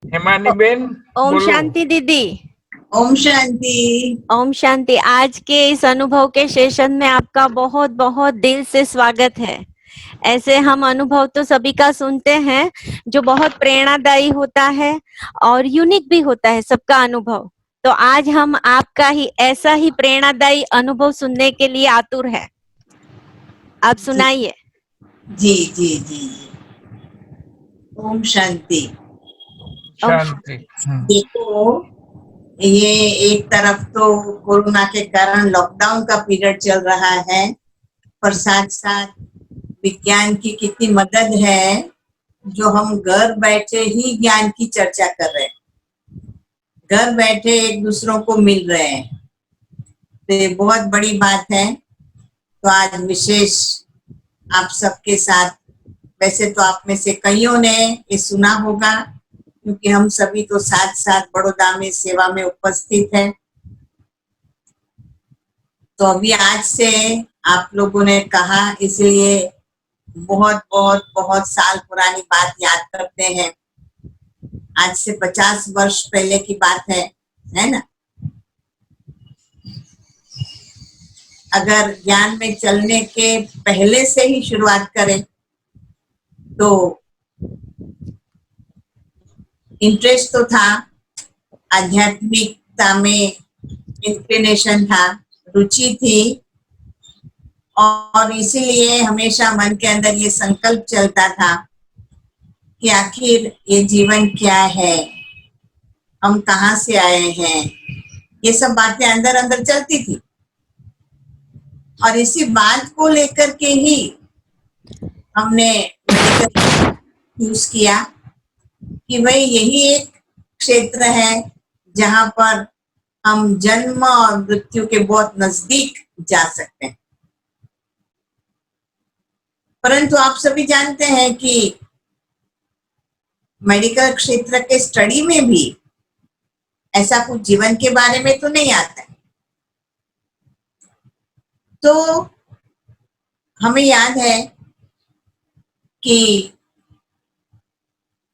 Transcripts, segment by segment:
Hemani Ben ओम बोलो। शांति दीदी। ओम शांति। ओम शांति। आज के इस अनुभव के सेशन में आपका बहुत बहुत दिल से स्वागत है। ऐसे हम अनुभव तो सभी का सुनते हैं जो बहुत प्रेरणादायी होता है और यूनिक भी होता है सबका अनुभव। तो आज हम आपका ही ऐसा ही प्रेरणादायी अनुभव सुनने के लिए आतुर है। आप सुनाइए। जी जी जी जी। ओम शांति। शांति। देखो, ये एक तरफ तो कोरोना के कारण लॉकडाउन का पीरियड चल रहा है, पर साथ साथ विज्ञान की कितनी मदद है जो हम घर बैठे ही ज्ञान की चर्चा कर रहे हैं, घर बैठे एक दूसरों को मिल रहे हैं, तो ये बहुत बड़ी बात है। तो आज विशेष आप सबके साथ, वैसे तो आप में से कईयों ने ये सुना होगा क्योंकि हम सभी तो साथ साथ बड़ौदा में सेवा में उपस्थित हैं। तो अभी आज से आप लोगों ने कहा, इसलिए बहुत बहुत बहुत साल पुरानी बात याद करते हैं। आज से 50 वर्ष पहले की बात है ना। अगर ज्ञान में चलने के पहले से ही शुरुआत करें तो इंटरेस्ट तो था, आध्यात्मिकता में इंक्लिनेशन था, रुचि थी, और इसीलिए हमेशा मन के अंदर ये संकल्प चलता था कि आखिर ये जीवन क्या है, हम कहाँ से आए हैं, ये सब बातें अंदर अंदर चलती थी। और इसी बात को लेकर के ही हमने मेडिकल यूज किया कि भाई यही एक क्षेत्र है जहां पर हम जन्म और मृत्यु के बहुत नजदीक जा सकते हैं। परंतु आप सभी जानते हैं कि मेडिकल क्षेत्र के स्टडी में भी ऐसा कुछ जीवन के बारे में तो नहीं आता है। तो हमें याद है कि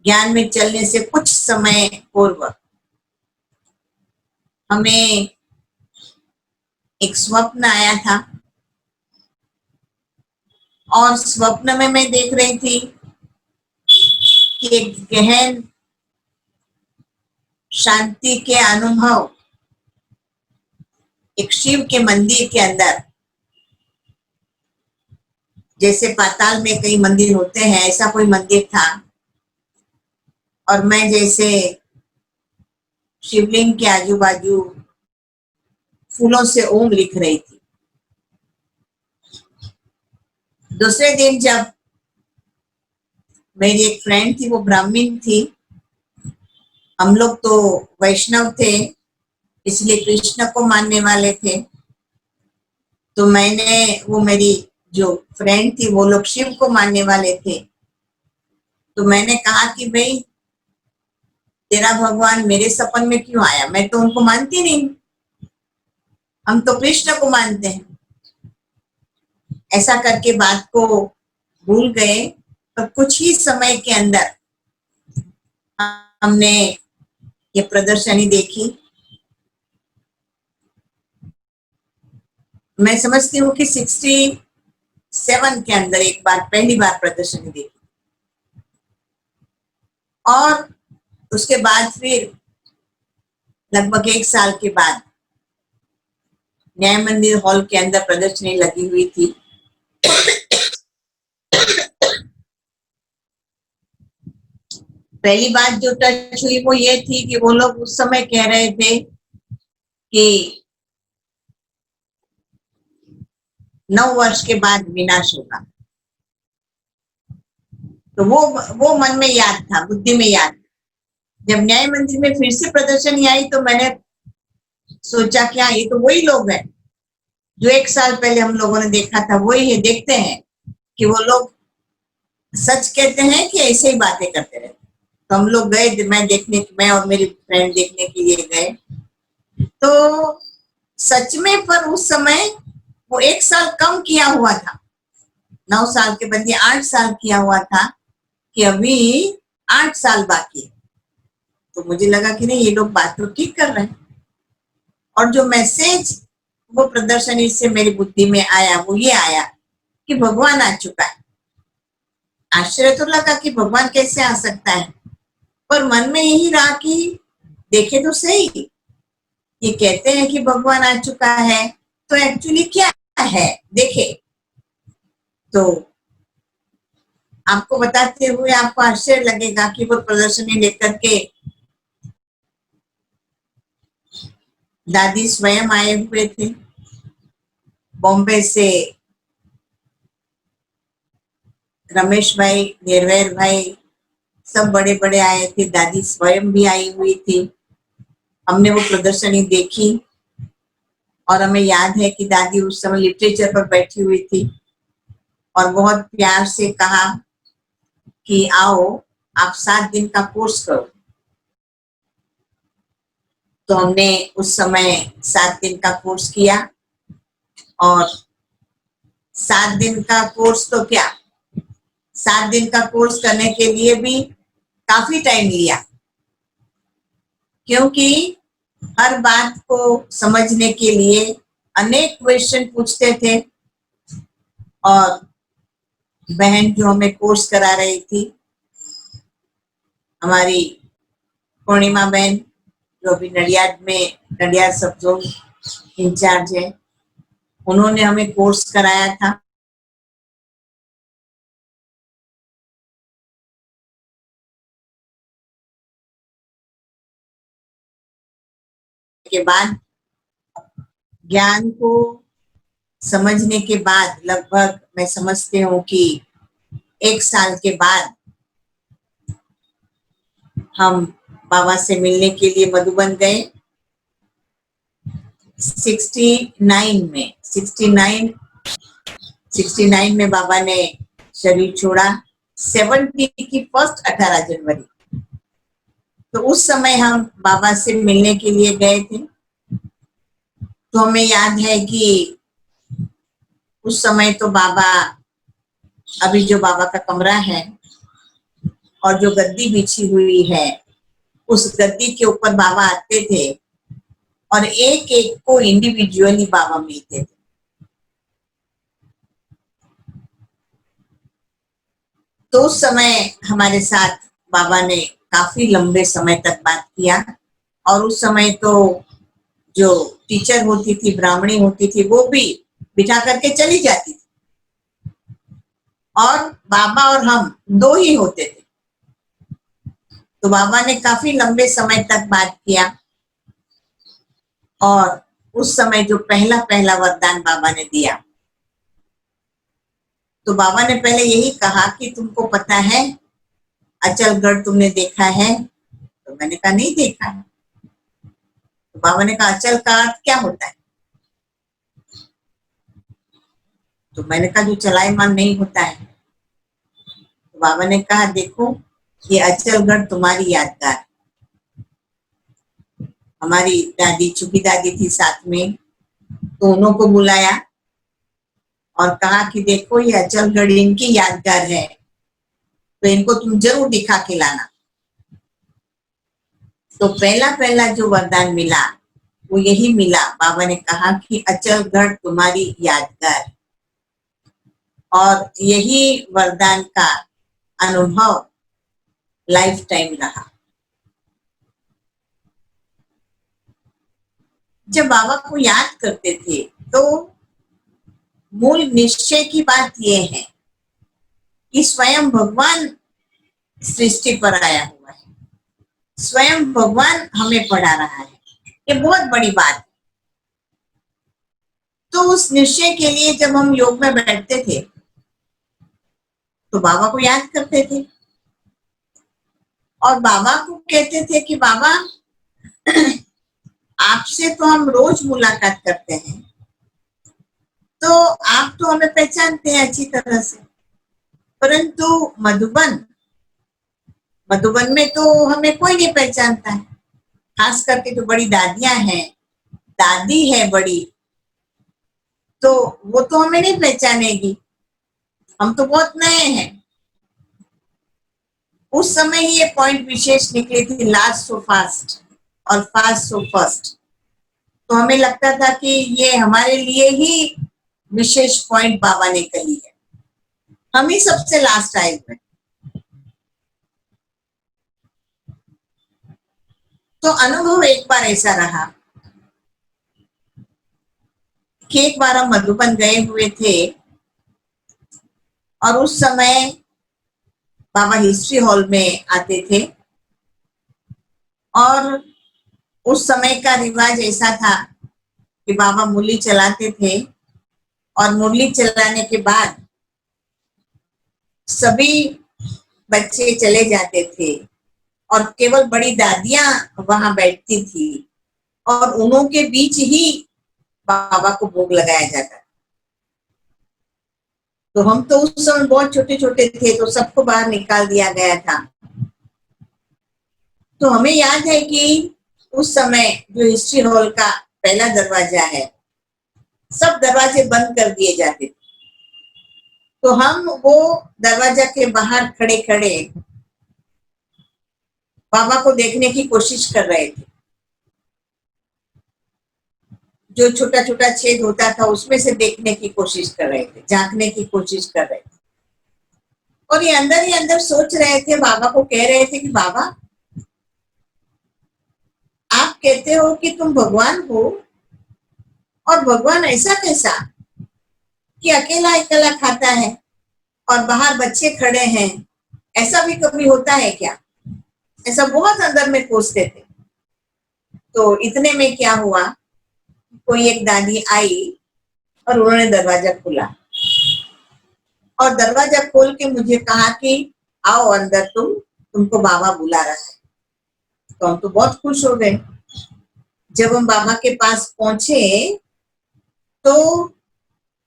ज्ञान में चलने से कुछ समय पूर्व हमें एक स्वप्न आया था, और स्वप्न में मैं देख रही थी कि एक गहन शांति के अनुभव एक शिव के मंदिर के अंदर, जैसे पाताल में कई मंदिर होते हैं ऐसा कोई मंदिर था, और मैं जैसे शिवलिंग के आजू बाजू फूलों से ओम लिख रही थी। दूसरे दिन जब मेरी एक फ्रेंड थी, वो ब्राह्मण थी, हम लोग तो वैष्णव थे इसलिए कृष्ण को मानने वाले थे, तो मैंने, वो मेरी जो फ्रेंड थी वो लोग शिव को मानने वाले थे, तो मैंने कहा कि भाई तेरा भगवान मेरे सपन में क्यों आया, मैं तो उनको मानती नहीं, हम तो कृष्ण को मानते हैं। ऐसा करके बात को भूल गए, तो कुछ ही समय के अंदर हमने ये प्रदर्शनी देखी। मैं समझती हूँ कि 67 के अंदर एक बार पहली बार प्रदर्शनी देखी, और उसके बाद फिर लगभग 1 साल के बाद न्याय मंदिर हॉल के अंदर प्रदर्शनी लगी हुई थी। पहली बात जो टच हुई वो ये थी कि वो लोग उस समय कह रहे थे कि 9 वर्ष के बाद विनाश होगा। तो वो मन में याद था, बुद्धि में याद। जब न्याय मंदिर में फिर से प्रदर्शनी आई तो मैंने सोचा कि हाँ, ये तो वही लोग हैं जो 1 साल पहले हम लोगों ने देखा था, वही है। देखते हैं कि वो लोग सच कहते हैं कि ऐसे ही बातें करते रहते। तो हम लोग गए, मैं और मेरी फ्रेंड देखने के लिए गए, तो सच में पर उस समय वो 1 साल कम किया हुआ था, 9 साल के बदले 8 साल किया हुआ था, कि अभी 8 साल बाकी है। तो मुझे लगा कि नहीं, ये लोग बात तो ठीक कर रहे हैं। और जो मैसेज वो प्रदर्शनी से मेरी बुद्धि में आया वो ये आया कि भगवान आ चुका है। आश्चर्य तो लगा कि भगवान कैसे आ सकता है, पर मन में यही रहा कि देखे तो सही, ये कहते हैं कि भगवान आ चुका है, तो एक्चुअली क्या है देखे। तो आपको बताते हुए आपको आश्चर्य लगेगा कि वो प्रदर्शनी लेकर के दादी स्वयं आए हुए थे। बॉम्बे से रमेश भाई, निर्वैर भाई, सब बड़े बड़े आए थे। दादी स्वयं भी आई हुई थी। हमने वो प्रदर्शनी देखी और हमें याद है कि दादी उस समय लिटरेचर पर बैठी हुई थी और बहुत प्यार से कहा कि आओ आप 7 दिन का कोर्स करो। तो हमने उस समय 7 दिन का कोर्स किया और 7 दिन का कोर्स तो क्या, 7 दिन का कोर्स करने के लिए भी काफी टाइम लिया, क्योंकि हर बात को समझने के लिए अनेक क्वेश्चन पूछते थे। और बहन जो हमें कोर्स करा रही थी, हमारी पूर्णिमा बहन, जो अभी नडियाद सब जोन इंचार्ज है, उन्होंने हमें कोर्स कराया था। के बाद ज्ञान को समझने के बाद लगभग मैं समझती हूँ कि 1 साल के बाद हम बाबा से मिलने के लिए मधुबन गए। 69 में बाबा ने शरीर छोड़ा। 70 की फर्स्ट 18 जनवरी, तो उस समय हम बाबा से मिलने के लिए गए थे। तो हमें याद है कि उस समय तो बाबा, अभी जो बाबा का कमरा है और जो गद्दी बिछी हुई है, उस गद्दी के ऊपर बाबा आते थे और एक एक को इंडिविजुअली बाबा मिलते थे। तो उस समय हमारे साथ बाबा ने काफी लंबे समय तक बात किया। और उस समय तो जो टीचर होती थी, ब्राह्मणी होती थी, वो भी बिठा करके चली जाती थी और बाबा और हम 2 ही होते थे। तो बाबा ने काफी लंबे समय तक बात किया और उस समय जो पहला वरदान बाबा ने दिया, तो बाबा ने पहले यही कहा कि तुमको पता है अचलगढ़ तुमने देखा है? तो मैंने कहा नहीं देखा है। तो बाबा ने कहा अचल का अर्थ क्या होता है? तो मैंने कहा जो चलायमान नहीं होता है। तो बाबा ने कहा देखो, ये अचलगढ़ तुम्हारी यादगार। हमारी दादी, चूंकि दादी थी साथ में, तो उन्हों को बुलाया और कहा कि देखो ये अचलगढ़ इनकी यादगार है, तो इनको तुम जरूर दिखा के लाना। तो पहला जो वरदान मिला वो यही मिला। बाबा ने कहा कि अचलगढ़ तुम्हारी यादगार, और यही वरदान का अनुभव लाइफ टाइम रहा। जब बाबा को याद करते थे तो मूल निश्चय की बात यह है कि स्वयं भगवान सृष्टि पर आया हुआ है, स्वयं भगवान हमें पढ़ा रहा है। ये बहुत बड़ी बात है। तो उस निश्चय के लिए जब हम योग में बैठते थे तो बाबा को याद करते थे और बाबा को कहते थे कि बाबा आपसे तो हम रोज मुलाकात करते हैं, तो आप तो हमें पहचानते हैं अच्छी तरह से, परंतु मधुबन में तो हमें कोई नहीं पहचानता है। खास करके जो बड़ी दादियां हैं, दादी है बड़ी, तो वो तो हमें नहीं पहचानेगी, हम तो बहुत नए हैं। उस समय ही ये पॉइंट विशेष निकली थी, लास्ट सो फास्ट और फास्ट सो फर्स्ट। तो हमें लगता था कि ये हमारे लिए ही विशेष पॉइंट बाबा ने कही है, हम ही सबसे लास्ट आए हुए। तो अनुभव एक बार ऐसा रहा कि एक बार हम मधुबन गए हुए थे और उस समय बाबा हिस्ट्री हॉल में आते थे और उस समय का रिवाज ऐसा था कि बाबा मुरली चलाते थे और मुरली चलाने के बाद सभी बच्चे चले जाते थे और केवल बड़ी दादियां वहां बैठती थी और उन्हों के बीच ही बाबा को भोग लगाया जाता। तो हम तो उस समय बहुत छोटे छोटे थे, तो सबको बाहर निकाल दिया गया था। तो हमें याद है कि उस समय जो हिस्ट्री हॉल का पहला दरवाजा है, सब दरवाजे बंद कर दिए जाते थे। तो हम वो दरवाजा के बाहर खड़े खड़े बाबा को देखने की कोशिश कर रहे थे। जो छोटा छोटा छेद होता था उसमें से देखने की कोशिश कर रहे थे, झांकने की कोशिश कर रहे थे। और ये अंदर ही अंदर सोच रहे थे, बाबा को कह रहे थे कि बाबा, आप कहते हो कि तुम भगवान हो, और भगवान ऐसा कैसा कि अकेला अकेला खाता है और बाहर बच्चे खड़े हैं, ऐसा भी कभी होता है क्या? ऐसा बहुत अंदर में कोसते थे। तो इतने में क्या हुआ, कोई एक दादी आई और उन्होंने दरवाजा खोला और दरवाजा खोल के मुझे कहा कि आओ अंदर, तुमको बाबा बुला रहा है। तो हम तो बहुत खुश हो गए। जब हम बाबा के पास पहुंचे तो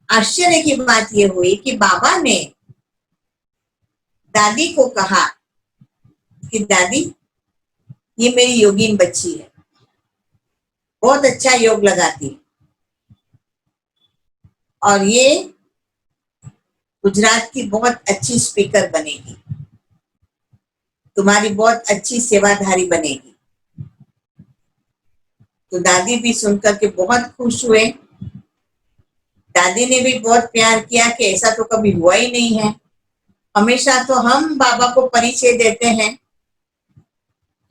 आश्चर्य की बात यह हुई कि बाबा ने दादी को कहा कि दादी, ये मेरी योगीन बच्ची है, बहुत अच्छा योग लगाती है और ये गुजरात की बहुत अच्छी स्पीकर बनेगी, तुम्हारी बहुत अच्छी सेवाधारी बनेगी। तो दादी भी सुनकर के बहुत खुश हुए। दादी ने भी बहुत प्यार किया कि ऐसा तो कभी हुआ ही नहीं है। हमेशा तो हम बाबा को परिचय देते हैं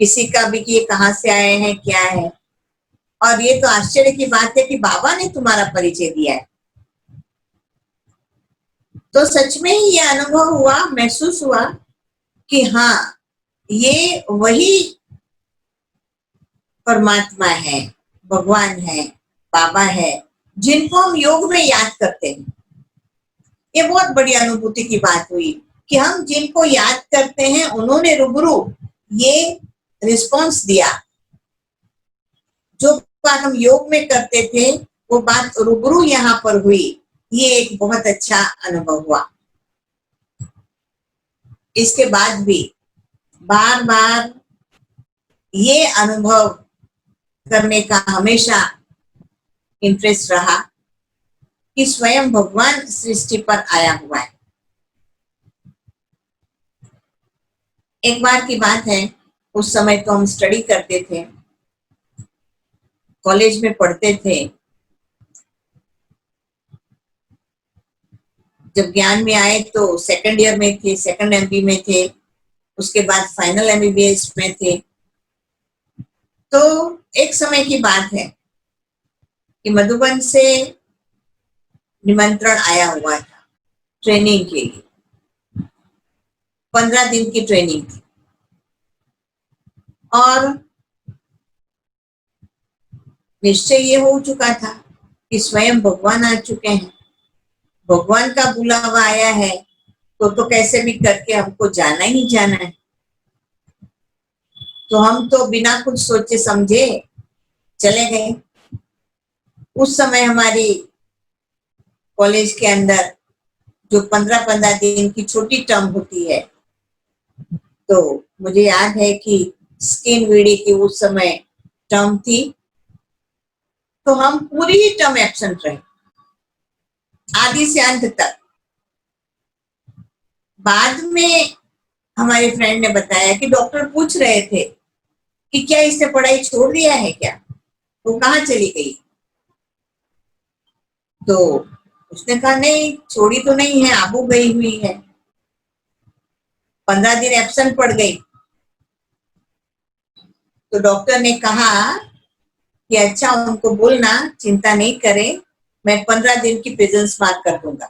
किसी का भी कि ये कहाँ से आए हैं, क्या है, और ये तो आश्चर्य की बात है कि बाबा ने तुम्हारा परिचय दिया है। तो सच में ही ये अनुभव हुआ, महसूस हुआ कि हाँ, ये वही परमात्मा है, भगवान है, बाबा है, जिनको हम योग में याद करते हैं। ये बहुत बड़ी अनुभूति की बात हुई कि हम जिनको याद करते हैं उन्होंने रूबरू ये रिस्पॉन्स दिया। जो बात हम योग में करते थे वो बात रूबरू यहाँ पर हुई। ये एक बहुत अच्छा अनुभव हुआ। इसके बाद भी बार बार ये अनुभव करने का हमेशा इंटरेस्ट रहा कि स्वयं भगवान सृष्टि पर आया हुआ है। एक बार की बात है, उस समय तो हम स्टडी करते थे, कॉलेज में पढ़ते थे। जब ज्ञान में आए तो सेकंड ईयर में थे, सेकंड एमबी में थे, उसके बाद फाइनल एमबीबीएस में थे। तो एक समय की बात है कि मधुबन से निमंत्रण आया हुआ था ट्रेनिंग के लिए। 15 दिन की ट्रेनिंग थी और निश्चय ये हो चुका था कि स्वयं भगवान आ चुके हैं, भगवान का बुलावा आया है, तो कैसे भी करके हमको जाना ही जाना है। तो हम तो बिना कुछ सोचे समझे चले गए। उस समय हमारी कॉलेज के अंदर जो 15-15 दिन की छोटी टर्म होती है, तो मुझे याद है कि स्किन वीडी की उस समय टर्म थी, तो हम पूरी टर्म एब्सेंट रहे, आदि से अंत तक। बाद में हमारे फ्रेंड ने बताया कि डॉक्टर पूछ रहे थे कि क्या इसने पढ़ाई छोड़ दिया है क्या, वो कहाँ चली गई। तो उसने कहा नहीं, छोड़ी तो नहीं है, आबू गई हुई है, 15 दिन एब्सेंट पड़ गई। तो डॉक्टर ने कहा कि अच्छा, उनको बोलना चिंता नहीं करें, मैं 15 दिन की प्रेजेंस मार्क कर दूंगा।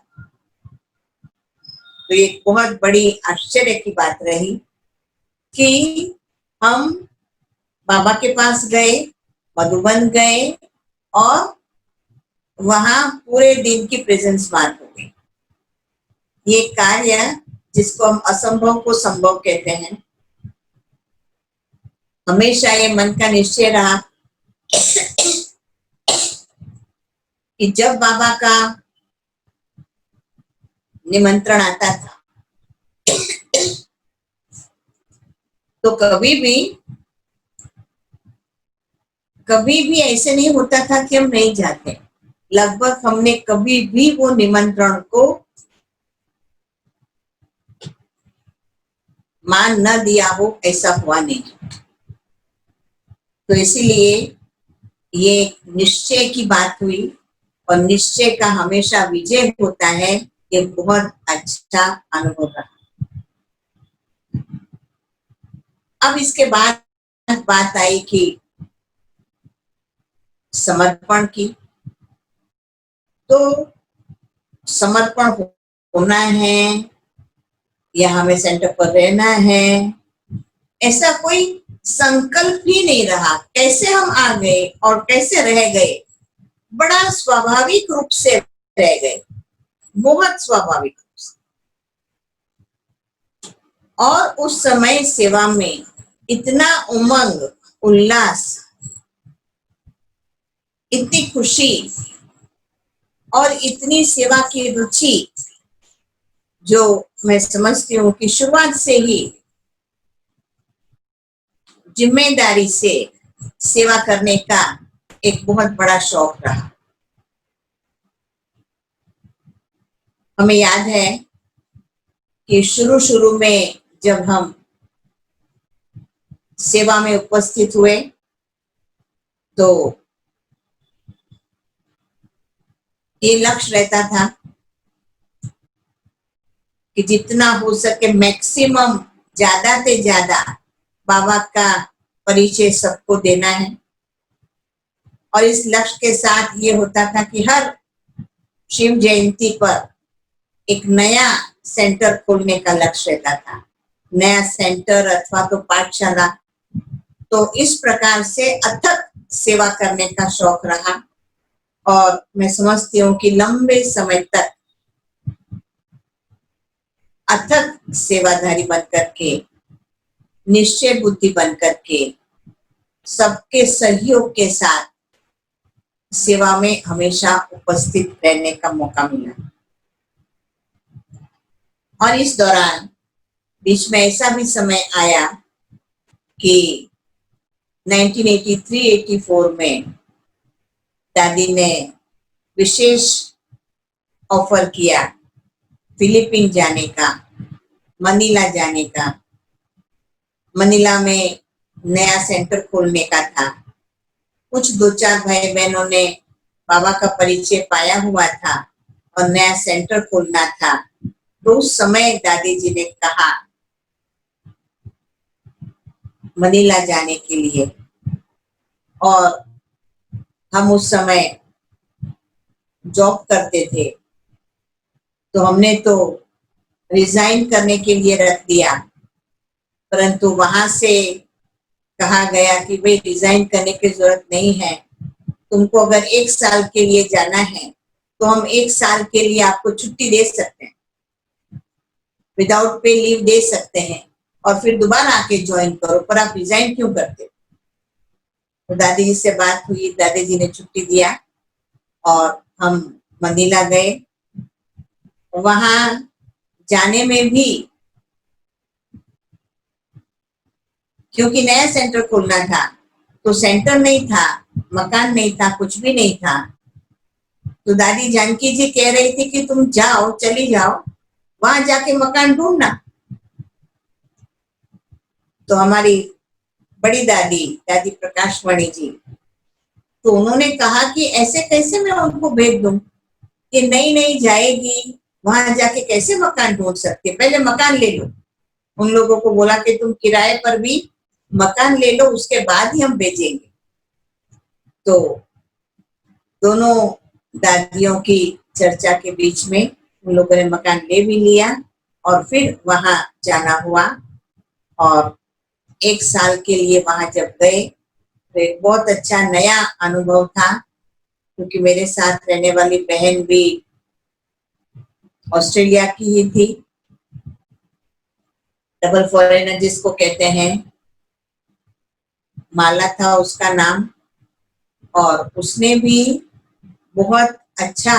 तो एक बहुत बड़ी आश्चर्य की बात रही कि हम बाबा के पास गए, मधुबन गए और वहां पूरे दिन की प्रेजेंस मार्क हो गई। ये कार्य जिसको हम असंभव को संभव कहते हैं, हमेशा ये मन का निश्चय रहा कि जब बाबा का निमंत्रण आता था तो कभी भी ऐसे नहीं होता था कि हम नहीं जाते। लगभग हमने कभी भी वो निमंत्रण को मान न दिया हो, ऐसा हुआ नहीं। तो इसीलिए ये निश्चय की बात हुई और निश्चय का हमेशा विजय होता है। ये बहुत अच्छा अनुभव रहा। अब इसके बाद बात आई कि समर्पण की। तो समर्पण होना है या हमें सेंटर पर रहना है, ऐसा कोई संकल्प ही नहीं रहा। कैसे हम आ गए और कैसे रह गए, बड़ा स्वाभाविक रूप से रह गए, बहुत स्वाभाविक रूप से। और उस समय सेवा में इतना उमंग, उल्लास, इतनी खुशी और इतनी सेवा की रुचि, जो मैं समझती हूँ कि शुरुआत से ही जिम्मेदारी से सेवा करने का एक बहुत बड़ा शौक रहा। हमें याद है कि शुरू में जब हम सेवा में उपस्थित हुए तो ये लक्ष्य रहता था कि जितना हो सके मैक्सिमम, ज्यादा से ज्यादा बाबा का परिचय सबको देना है। और इस लक्ष्य के साथ ये होता था कि हर शिव जयंती पर एक नया सेंटर खोलने का लक्ष्य रहता था, नया सेंटर अथवा तो पाठशाला। तो इस प्रकार से अथक सेवा करने का शौक रहा और मैं समझती हूँ कि लंबे समय तक अथक सेवाधारी बन करके, निश्चय बुद्धि बन करके, सबके सहयोग के साथ सेवा में हमेशा उपस्थित रहने का मौका मिला। और इस दौरान बीच में ऐसा भी समय आया कि 1983-84 में दादी ने विशेष ऑफर किया फिलीपीन जाने का, मनीला जाने का। मनीला में नया सेंटर खोलने का था। कुछ 2-4 भाई बहनों ने बाबा का परिचय पाया हुआ था और नया सेंटर खोलना था। तो उस समय दादी जी ने कहा मनीला जाने के लिए, और हम उस समय जॉब करते थे तो हमने तो रिजाइन करने के लिए रख दिया, परंतु वहां से कहा गया कि भाई रिजाइन करने की जरूरत नहीं है, तुमको अगर 1 साल के लिए जाना है तो हम 1 साल के लिए आपको छुट्टी दे सकते हैं, विदाउट पे लीव दे सकते हैं और फिर दोबारा आके ज्वाइन करो, पर आप रिजाइन क्यों करते। तो दादी जी से बात हुई, दादी जी ने छुट्टी दिया और हम मनीला गए। वहां जाने में भी क्योंकि नया सेंटर खोलना था तो सेंटर नहीं था, मकान नहीं था, कुछ भी नहीं था। तो दादी जानकी जी कह रही थी कि तुम जाओ, चली जाओ, वहां जाके मकान ढूंढना। तो हमारी बड़ी दादी दादी प्रकाशमणि जी, तो उन्होंने कहा कि ऐसे कैसे मैं उनको भेज दूं, कि नई नई जाएगी, वहां जाके कैसे मकान ढूंढ सकती है, पहले मकान ले लो। उन लोगों को बोला कि तुम किराए पर भी मकान ले लो, उसके बाद ही हम भेजेंगे। तो दोनों दादियों की चर्चा के बीच में उन लोगों ने मकान ले भी लिया और फिर वहां जाना हुआ। और 1 साल के लिए वहां जब गए तो एक बहुत अच्छा नया अनुभव था, क्योंकि मेरे साथ रहने वाली बहन भी ऑस्ट्रेलिया की ही थी, डबल फॉरेनर जिसको कहते हैं, माला था उसका नाम। और उसने भी बहुत अच्छा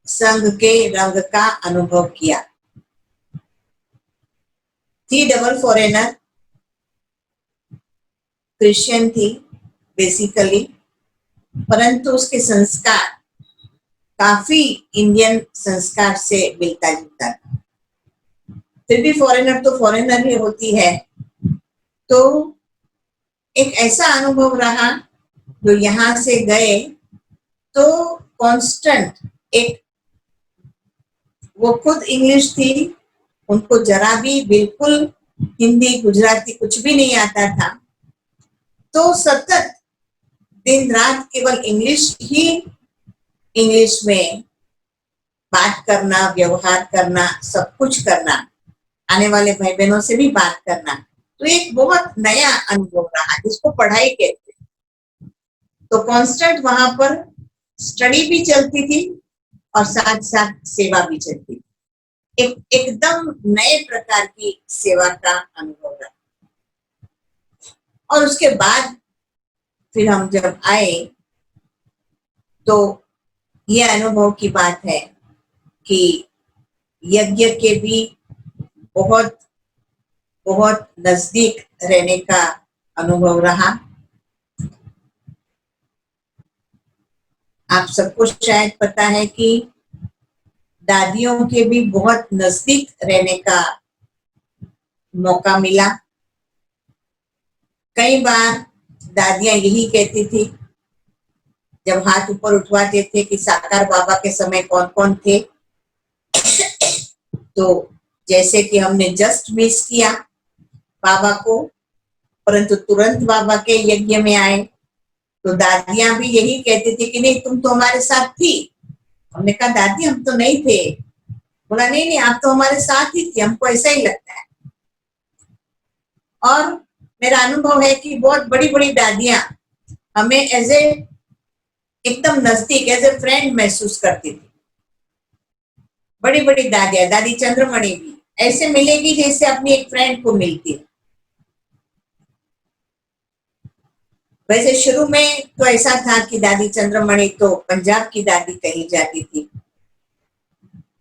संघ के रंग का अनुभव किया। थी डबल फॉरेनर, क्रिश्चियन थी बेसिकली, परंतु उसके संस्कार काफी इंडियन संस्कार से मिलता जुलता था। फिर भी फॉरेनर तो फॉरेनर ही होती है। तो एक ऐसा अनुभव रहा, जो यहाँ से गए तो कांस्टेंट एक, वो खुद इंग्लिश थी, उनको जरा भी बिल्कुल हिंदी गुजराती कुछ भी नहीं आता था, तो सतत दिन रात केवल इंग्लिश में बात करना, व्यवहार करना, सब कुछ करना, आने वाले भाई बहनों से भी बात करना। तो एक बहुत नया अनुभव रहा, जिसको पढ़ाई कहते हैं। तो कांस्टेंट वहां पर स्टडी भी चलती थी और साथ साथ सेवा भी चलती थी। एकदम नए प्रकार की सेवा का अनुभव रहा। और उसके बाद फिर हम जब आए तो ये अनुभव की बात है कि यज्ञ के भी बहुत बहुत नजदीक रहने का अनुभव रहा। आप सबको शायद पता है कि दादियों के भी बहुत नजदीक रहने का मौका मिला। कई बार दादियां यही कहती थी, जब हाथ ऊपर उठवाते थे कि साकार बाबा के समय कौन कौन थे, तो जैसे कि हमने जस्ट मिस किया बाबा को, परंतु तुरंत बाबा के यज्ञ में आए, तो दादियां भी यही कहती थी कि नहीं तुम तो हमारे साथ थी। हमने कहा दादी हम तो नहीं थे। बोला नहीं नहीं आप तो हमारे साथ ही थी, हमको ऐसा ही लगता है। और मेरा अनुभव है कि बहुत बड़ी बड़ी दादियां हमें एज ए एकदम नजदीक, एज ए फ्रेंड महसूस करती थी। बड़ी बड़ी दादियां, दादी चंद्रमणि भी ऐसे मिलेगी जैसे अपनी एक फ्रेंड को मिलती है। वैसे शुरू में तो ऐसा था कि दादी चंद्रमणि तो पंजाब की दादी कही जाती थी,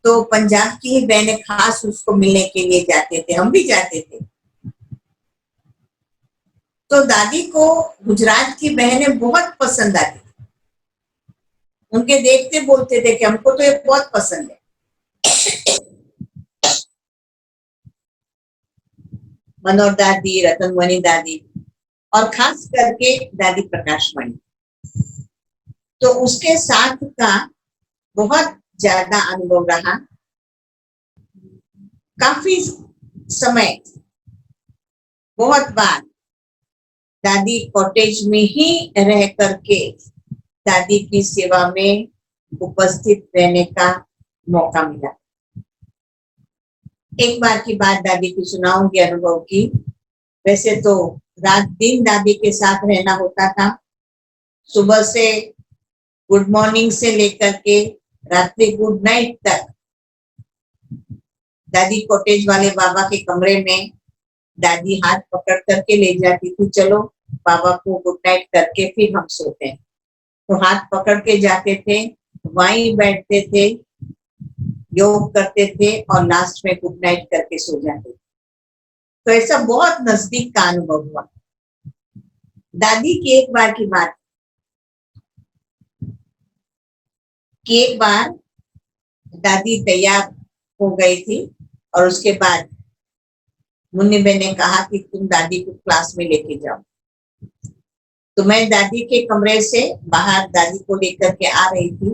तो पंजाब की ही बहनें खास उसको मिलने के लिए जाते थे, हम भी जाते थे। तो दादी को गुजरात की बहनें बहुत पसंद आती थी, उनके देखते बोलते थे कि हमको तो ये बहुत पसंद है। मनोहर दादी, रतनमणि दादी और खास करके दादी प्रकाशमणि, तो उसके साथ का बहुत ज्यादा अनुभव रहा। काफी समय, बहुत बार दादी कॉटेज में ही रह करके दादी की सेवा में उपस्थित रहने का मौका मिला। एक बार की बात दादी की सुनाऊंगी अनुभव की। वैसे तो रात दिन दादी के साथ रहना होता था, सुबह से गुड मॉर्निंग से लेकर के रात्रि गुड नाइट तक दादी कॉटेज वाले बाबा के कमरे में दादी हाथ पकड़ करके ले जाती थी, चलो बाबा को गुड नाइट करके फिर हम सोते हैं। तो हाथ पकड़ के जाते थे, वहीं बैठते थे, योग करते थे और लास्ट में गुड नाइट करके सो जाते थे। तो ऐसा बहुत नजदीक का अनुभव हुआ। दादी की एक बार की बात कि एक बार दादी तैयार हो गई थी और उसके बाद मुन्नी बहन ने कहा कि तुम दादी को क्लास में लेके जाओ। तो मैं दादी के कमरे से बाहर दादी को लेकर के आ रही थी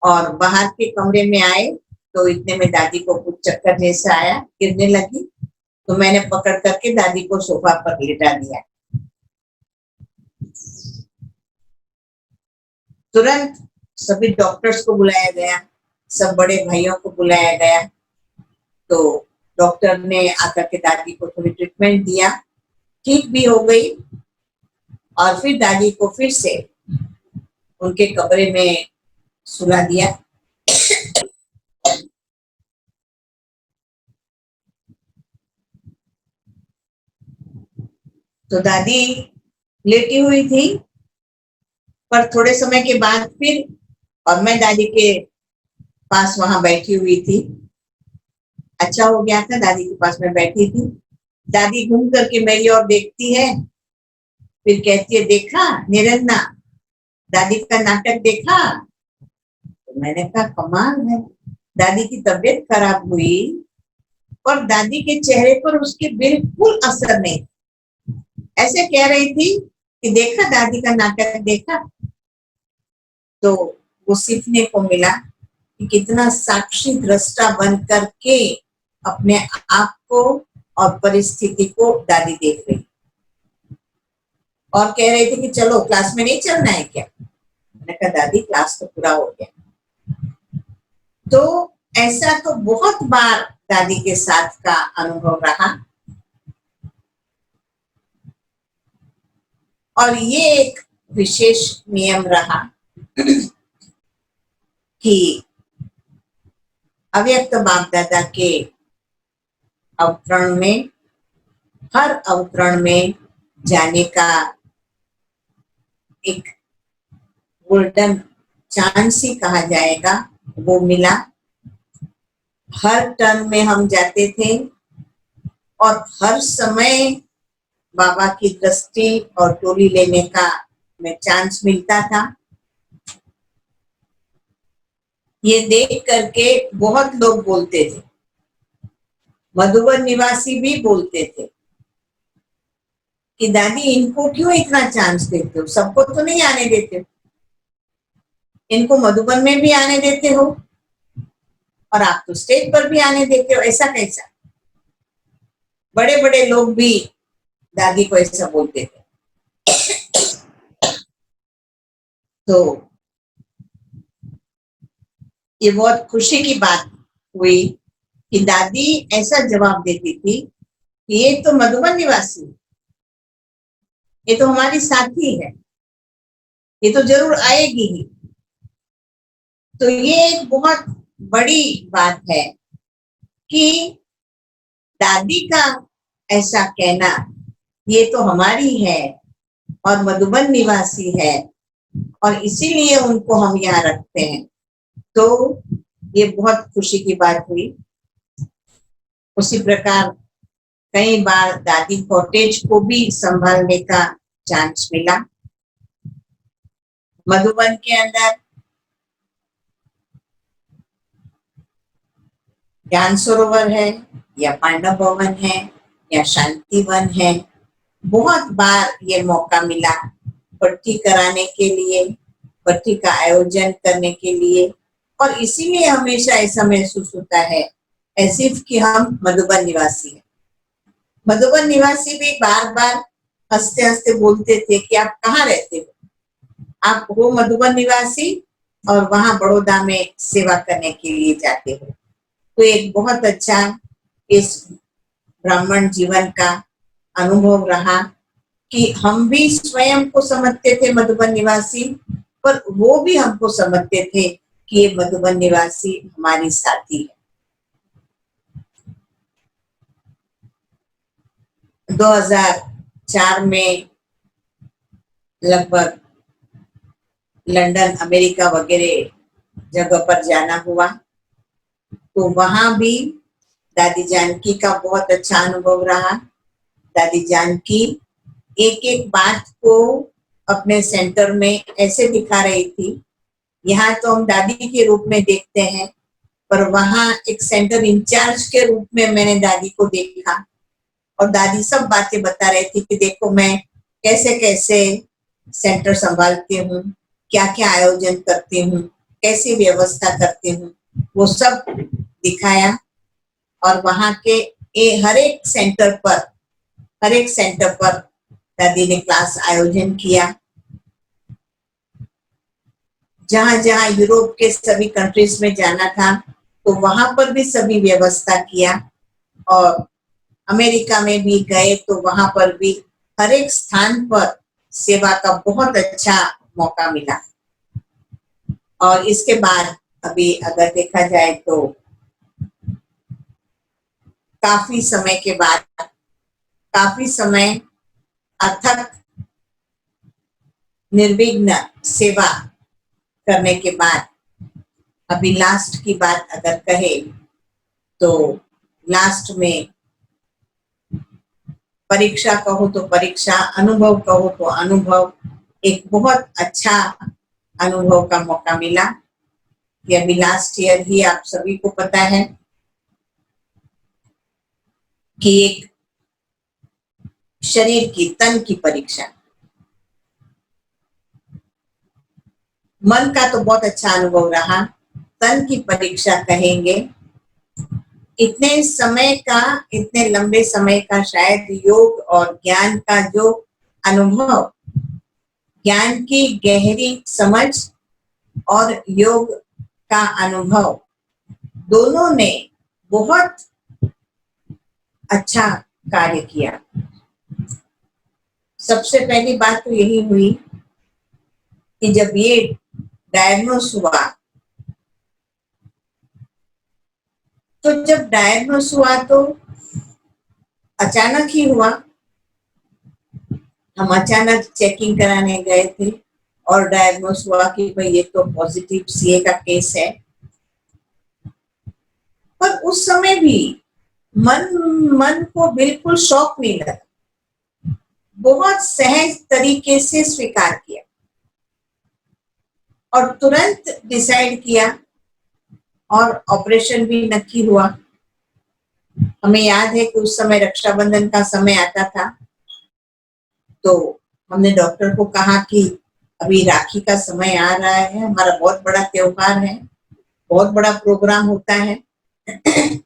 और बाहर के कमरे में आए तो इतने में दादी को कुछ चक्कर जैसा आया, गिरने लगी। तो मैंने पकड़ करके दादी को सोफा पर लेटा दिया। तुरंत सभी डॉक्टर्स को बुलाया गया, सब बड़े भाइयों को बुलाया गया। तो डॉक्टर ने आकर के दादी को थोड़ी ट्रीटमेंट दिया, ठीक भी हो गई और फिर दादी को फिर से उनके कमरे में सुला दिया। तो दादी लेटी हुई थी, पर थोड़े समय के बाद फिर, और मैं दादी के पास वहां बैठी हुई थी। अच्छा हो गया था, दादी के पास में बैठी थी। दादी घूम करके मेरी ओर देखती है, फिर कहती है, देखा निरंजना, दादी का नाटक देखा? तो मैंने कहा कमाल है, दादी की तबीयत खराब हुई और दादी के चेहरे पर उसके बिल्कुल असर नहीं। ऐसे कह रही थी कि देखा दादी का नाटक देखा। तो वो सीखने को मिला कि कितना साक्षी दृष्टा बन करके अपने आप को और परिस्थिति को दादी देख रही और कह रही थी कि चलो क्लास में नहीं चलना है क्या? मैंने कहा दादी क्लास तो पूरा हो गया। तो ऐसा तो बहुत बार दादी के साथ का अनुभव रहा और ये एक विशेष नियम रहा कि अव्यक्त बाप दादा के अवतरण में, हर अवतरण में जाने का एक गोल्डन चांस ही कहा जाएगा, वो मिला। हर टर्न में हम जाते थे और हर समय बाबा की दृष्टि और टोली लेने का में चांस मिलता था। ये देख करके बहुत लोग बोलते थे, मधुबन निवासी भी बोलते थे कि दादी इनको क्यों इतना चांस देते हो, सबको तो नहीं आने देते हो, इनको मधुबन में भी आने देते हो और आप तो स्टेज पर भी आने देते हो, ऐसा कैसा? बड़े बड़े लोग भी दादी को ऐसा बोलते थे। तो ये बहुत खुशी की बात हुई कि दादी ऐसा जवाब देती थी कि ये तो मधुबन निवासी, ये तो हमारी साथी है, ये तो जरूर आएगी ही। तो ये एक बहुत बड़ी बात है कि दादी का ऐसा कहना, ये तो हमारी है और मधुबन निवासी है और इसीलिए उनको हम यहाँ रखते हैं। तो ये बहुत खुशी की बात हुई। उसी प्रकार कई बार दादी कॉटेज को भी संभालने का चांस मिला। मधुबन के अंदर ज्ञान सरोवर है या पांडव भवन है या शांति वन है, बहुत बार ये मौका मिला पट्टी कराने के लिए, पट्टी का आयोजन करने के लिए, और इसीलिए हमेशा ऐसा महसूस होता है ऐसे कि हम मधुबन निवासी हैं। मधुबन निवासी भी बार बार हंसते हंसते बोलते थे कि आप कहाँ रहते हो, आप हो मधुबन निवासी और वहां बड़ौदा में सेवा करने के लिए जाते हो। तो एक बहुत अच्छा इस ब्राह्मण जीवन का अनुभव रहा कि हम भी स्वयं को समझते थे मधुबन निवासी, पर वो भी हमको समझते थे कि ये मधुबन निवासी हमारी साथी है। 2004 में लगभग लंदन, अमेरिका वगैरह जगह पर जाना हुआ, तो वहां भी दादी जानकी का बहुत अच्छा अनुभव रहा। दादी जानकी एक एक बात को अपने सेंटर में ऐसे दिखा रही थी, यहाँ तो हम दादी के रूप में देखते हैं, पर वहां एक सेंटर इंचार्ज के रूप में मैंने दादी को देखा और दादी सब बातें बता रहे थे कि देखो मैं कैसे कैसे सेंटर संभालती हूँ, क्या क्या आयोजन करती हूँ, कैसी व्यवस्था करती हूँ, वो सब दिखाया। और वहाँ के हर एक सेंटर पर दादी ने क्लास आयोजन किया। जहाँ जहाँ यूरोप के सभी कंट्रीज में जाना था तो वहां पर भी सभी व्यवस्था किया, और अमेरिका में भी गए तो वहां पर भी हर एक स्थान पर सेवा का बहुत अच्छा मौका मिला। और इसके बाद अभी अगर देखा जाए तो काफी समय अथक निर्विघ्न सेवा करने के बाद अभी लास्ट की बात अगर कहे तो लास्ट में परीक्षा कहो तो परीक्षा, अनुभव कहो तो अनुभव, एक बहुत अच्छा अनुभव का मौका मिला कि अभी लास्ट ईयर ही आप सभी को पता है कि एक शरीर की, तन की परीक्षा, मन का तो बहुत अच्छा अनुभव रहा, तन की परीक्षा कहेंगे। इतने लंबे समय का शायद योग और ज्ञान का जो अनुभव, ज्ञान की गहरी समझ और योग का अनुभव, दोनों ने बहुत अच्छा कार्य किया। सबसे पहली बात तो यही हुई कि जब ये डायग्नोस हुआ तो अचानक ही हुआ। हम अचानक चेकिंग कराने गए थे और डायग्नोस हुआ कि भाई ये तो पॉजिटिव सीए का केस है। पर उस समय भी मन को बिल्कुल शॉक नहीं लगा, बहुत सहज तरीके से स्वीकार किया और तुरंत डिसाइड किया, और ऑपरेशन भी नक्की हुआ। हमें याद है कि उस समय रक्षाबंधन का समय आता था, तो हमने डॉक्टर को कहा कि अभी राखी का समय आ रहा है, हमारा बहुत बड़ा त्योहार है, बहुत बड़ा प्रोग्राम होता है, तो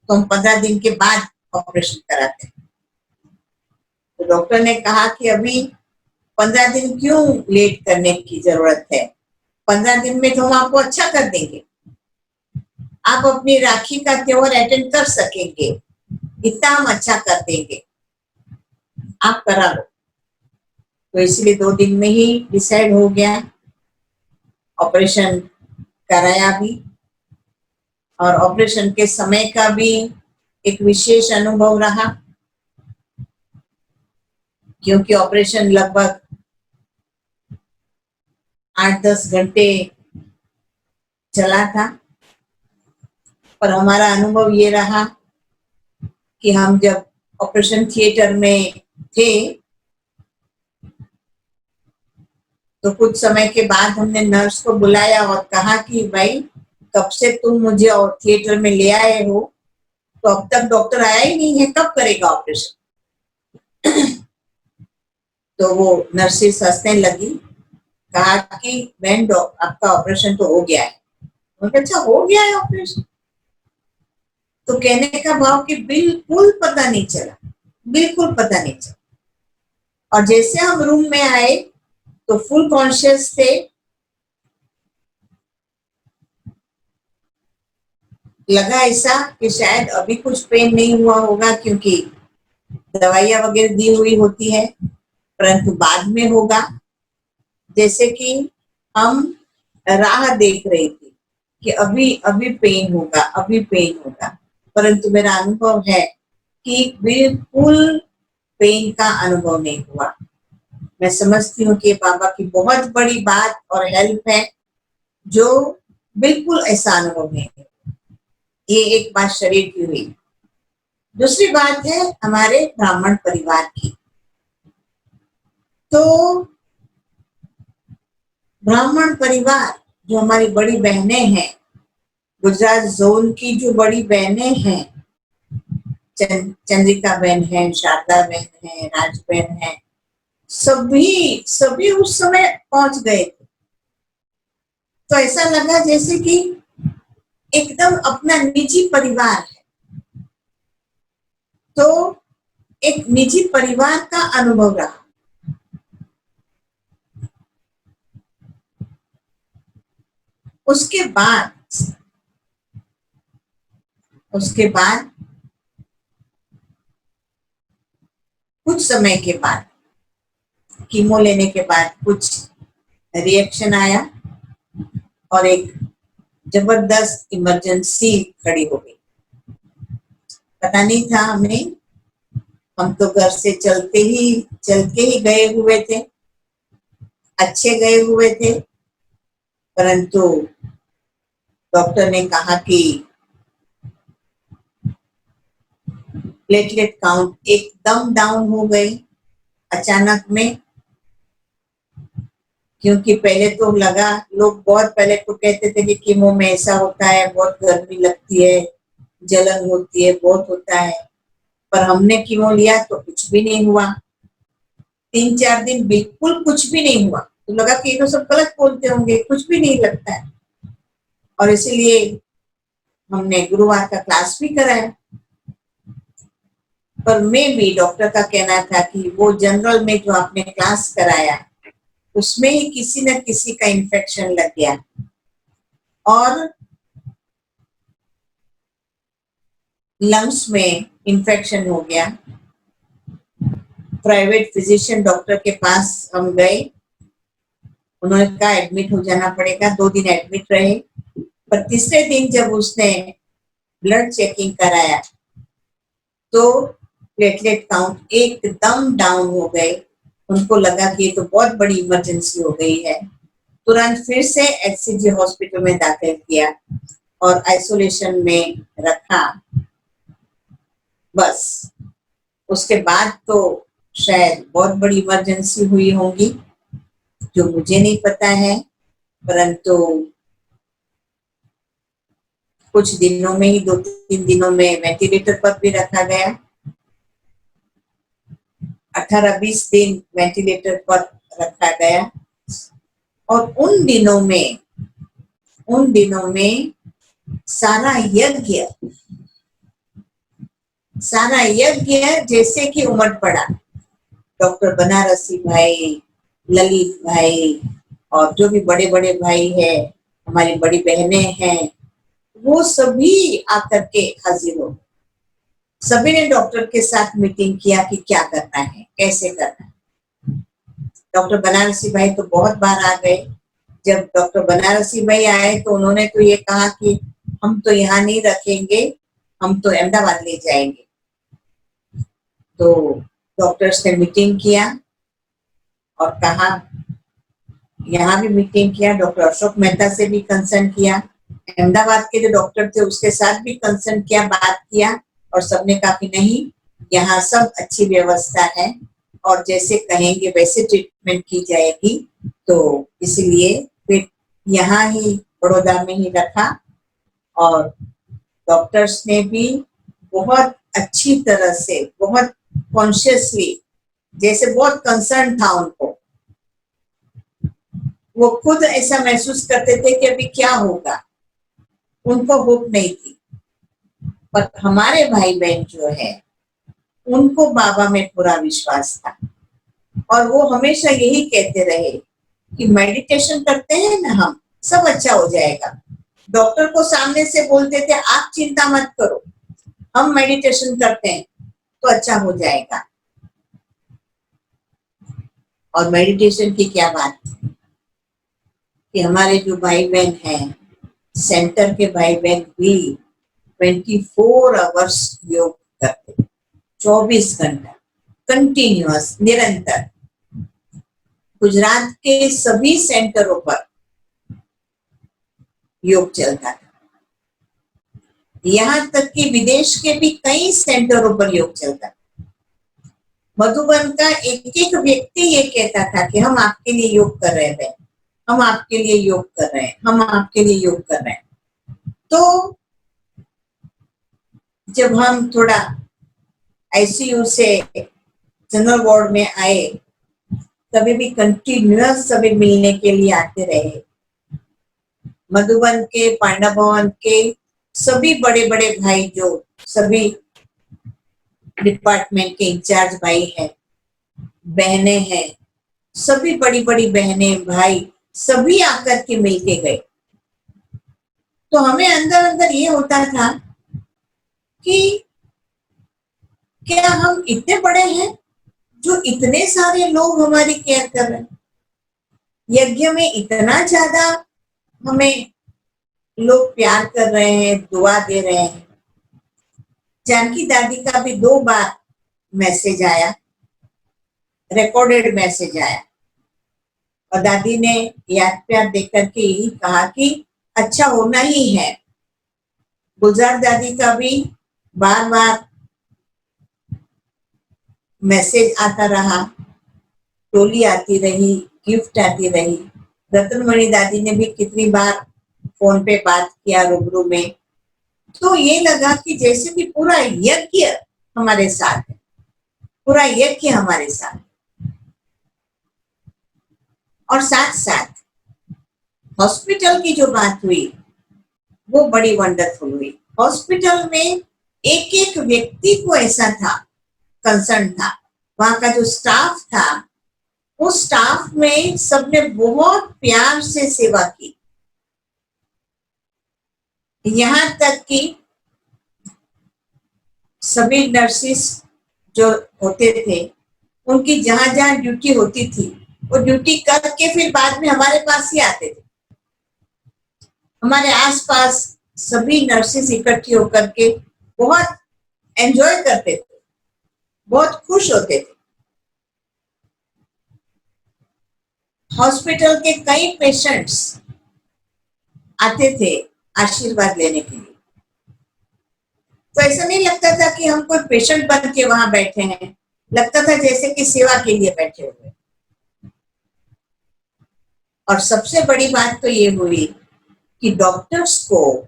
हम 15 दिन के बाद ऑपरेशन कराते हैं। तो डॉक्टर ने कहा कि अभी 15 दिन क्यों लेट करने की जरूरत है, 15 दिन में तो हम आपको अच्छा कर देंगे, आप अपनी राखी का त्योहार अटेंड कर सकेंगे, इतना हम अच्छा कर देंगे, आप करा लो। तो इसलिए 2 दिन में ही डिसाइड हो गया, ऑपरेशन कराया भी। और ऑपरेशन के समय का भी एक विशेष अनुभव रहा, क्योंकि ऑपरेशन लगभग 8-10 घंटे चला था। पर हमारा अनुभव ये रहा कि हम जब ऑपरेशन थिएटर में थे तो कुछ समय के बाद हमने नर्स को बुलाया और कहा कि भाई कब से तुम मुझे थिएटर में ले आए हो, तो अब तक डॉक्टर आया ही नहीं है, कब करेगा ऑपरेशन। तो वो नर्सेस हंसने लगी, कहा कि बहन आपका ऑपरेशन तो हो गया है। अच्छा हो गया है ऑपरेशन? तो कहने का भाव कि बिल्कुल पता नहीं चला, बिल्कुल पता नहीं चला। और जैसे हम रूम में आए तो फुल कॉन्शियस थे, लगा ऐसा कि शायद अभी कुछ पेन नहीं हुआ होगा क्योंकि दवाइयां वगैरह दी हुई होती है, परंतु बाद में होगा। जैसे कि हम राह देख रही थी कि अभी पेन होगा, अभी पेन होगा, परंतु मेरा अनुभव है कि बिल्कुल पेन का अनुभव नहीं हुआ। मैं समझती हूँ कि बाबा की बहुत बड़ी बात और हेल्प है जो बिल्कुल ऐसा अनुभव नहीं है। ये एक बात शरीर की हुई। दूसरी बात है हमारे ब्राह्मण परिवार की। तो ब्राह्मण परिवार जो हमारी बड़ी बहनें हैं, गुजरात जोन की जो बड़ी बहनें हैं, चंद्रिका बहन है, शारदा बहन है, राज बहन है, सभी सभी उस समय पहुंच गए थे। तो ऐसा लगा जैसे कि एकदम अपना निजी परिवार है। तो एक निजी परिवार का अनुभव रहा। उसके बाद कुछ समय के बाद, कीमो लेने के बाद कुछ रिएक्शन आया और एक जबरदस्त इमरजेंसी खड़ी हो गई। पता नहीं था हमें, हम तो घर से चल के ही गए हुए थे, अच्छे गए हुए थे, परंतु डॉक्टर ने कहा कि प्लेटलेट काउंट एकदम डाउन हो गई अचानक में। क्योंकि पहले तो लगा, लोग बहुत पहले तो कहते थे कि कीमो में ऐसा होता है, बहुत गर्मी लगती है, जलन होती है, बहुत होता है, पर हमने कीमो लिया तो कुछ भी नहीं हुआ। 3-4 दिन बिल्कुल कुछ भी नहीं हुआ, तो लगा कि ये तो सब गलत बोलते होंगे, कुछ भी नहीं लगता है। और इसीलिए हमने गुरुवार का क्लास भी कराया। पर मैं भी, डॉक्टर का कहना था कि वो जनरल में जो आपने क्लास कराया उसमें ही किसी न किसी का इन्फेक्शन लग गया और लंग्स में इन्फेक्शन हो गया। प्राइवेट फिजिशियन डॉक्टर के पास हम गए, उन्होंने कहा एडमिट हो जाना पड़ेगा। 2 दिन एडमिट रहे, पर तीसरे दिन जब उसने ब्लड चेकिंग कराया तो प्लेटलेट काउंट एकदम डाउन हो गए। उनको लगा कि ये तो बहुत बड़ी इमरजेंसी हो गई है। तुरंत फिर से HCG हॉस्पिटल में दाखिल किया और आइसोलेशन में रखा। बस उसके बाद तो शायद बहुत बड़ी इमरजेंसी हुई होगी, जो मुझे नहीं पता है, परंतु कुछ दिनों में ही, 2-3 दिनों में वेंटिलेटर पर भी रखा गया। 18-20 दिन वेंटिलेटर पर रखा गया। और उन दिनों में सारा यज्ञ जैसे कि उमड़ पड़ा। डॉक्टर बनारसी भाई, ललित भाई और जो भी बड़े बड़े भाई हैं, हमारी बड़ी बहनें हैं, वो सभी आकर के हाजिर हो। सभी ने डॉक्टर के साथ मीटिंग किया कि क्या करना है, कैसे करना है। डॉक्टर बनारसी भाई तो बहुत बार आ गए। जब डॉक्टर बनारसी भाई आए तो उन्होंने तो ये कहा कि हम तो यहाँ नहीं रखेंगे, हम तो अहमदाबाद ले जाएंगे। तो डॉक्टर्स ने मीटिंग किया और कहा, यहाँ भी मीटिंग किया, डॉक्टर अशोक मेहता से भी कंसर्न किया, अहमदाबाद के जो डॉक्टर थे उसके साथ भी कंसर्न किया, बात किया, और सबने कहा कि नहीं, यहाँ सब अच्छी व्यवस्था है और जैसे कहेंगे वैसे ट्रीटमेंट की जाएगी। तो इसलिए फिर यहाँ ही बड़ौदा में ही रखा और डॉक्टर्स ने भी बहुत अच्छी तरह से, बहुत कॉन्शियसली, जैसे बहुत कंसर्न था उनको, वो खुद ऐसा महसूस करते थे कि अभी क्या होगा, उनको होप नहीं थी। पर हमारे भाई बहन जो है उनको बाबा में पूरा विश्वास था और वो हमेशा यही कहते रहे कि मेडिटेशन करते हैं ना हम, सब अच्छा हो जाएगा। डॉक्टर को सामने से बोलते थे आप चिंता मत करो, हम मेडिटेशन करते हैं तो अच्छा हो जाएगा। और मेडिटेशन की क्या बात कि हमारे जो भाई बहन हैं, सेंटर के भाई बहन भी 24 आवर्स योग करते, 24 घंटा कंटिन्यूअस, निरंतर। गुजरात के सभी सेंटरों पर योग चलता था, यहाँ तक कि विदेश के भी कई सेंटरों पर योग चलता था। मधुबन का एक व्यक्ति ये कहता था कि हम आपके लिए योग कर रहे हैं, हम आपके लिए योग कर रहे हैं, हम आपके लिए योग कर रहे हैं। तो जब हम थोड़ा आईसीयू से जनरल वार्ड में आए, कभी भी कंटिन्यूअस सभी मिलने के लिए आते रहे। मधुबन के, पांडा भवन के सभी बड़े बड़े भाई, जो सभी डिपार्टमेंट के इंचार्ज भाई हैं, बहनें हैं, सभी बड़ी बड़ी बहनें, भाई सभी आकर के मिल के गए। तो हमें अंदर अंदर ये होता था कि क्या हम इतने बड़े हैं जो इतने सारे लोग हमारी केयर कर रहे हैं, यज्ञ में इतना ज्यादा हमें लोग प्यार कर रहे हैं, दुआ दे रहे हैं। जानकी दादी का भी 2 बार मैसेज आया, रिकॉर्डेड मैसेज आया, और दादी ने याद प्यार देकर के यही कहा कि अच्छा होना ही है। गुलजार दादी का भी बार बार मैसेज आता रहा, टोली आती रही, गिफ्ट आती रही। रतनमणि दादी ने भी कितनी बार फोन पे बात किया रूबरू में। तो ये लगा कि जैसे कि पूरा यज्ञ हमारे साथ है, पूरा यज्ञ हमारे साथ। और साथ साथ हॉस्पिटल की जो बात हुई वो बड़ी वंडरफुल हुई। हॉस्पिटल में एक एक व्यक्ति को ऐसा था, कंसर्न था। वहां का जो स्टाफ था, उस स्टाफ में सबने बहुत प्यार से सेवा की। यहाँ तक कि सभी नर्सिस जो होते थे, उनकी जहां जहां ड्यूटी होती थी, वो ड्यूटी करके फिर बाद में हमारे पास ही आते थे। हमारे आसपास सभी नर्सेस इकट्ठी होकर के बहुत एंजॉय करते थे, बहुत खुश होते थे। हॉस्पिटल के कई पेशेंट्स आते थे आशीर्वाद लेने के लिए। तो ऐसा नहीं लगता था कि हम कोई पेशेंट बन के वहां बैठे हैं, लगता था जैसे कि सेवा के लिए बैठे हुए। और सबसे बड़ी बात तो ये हुई कि डॉक्टर्स को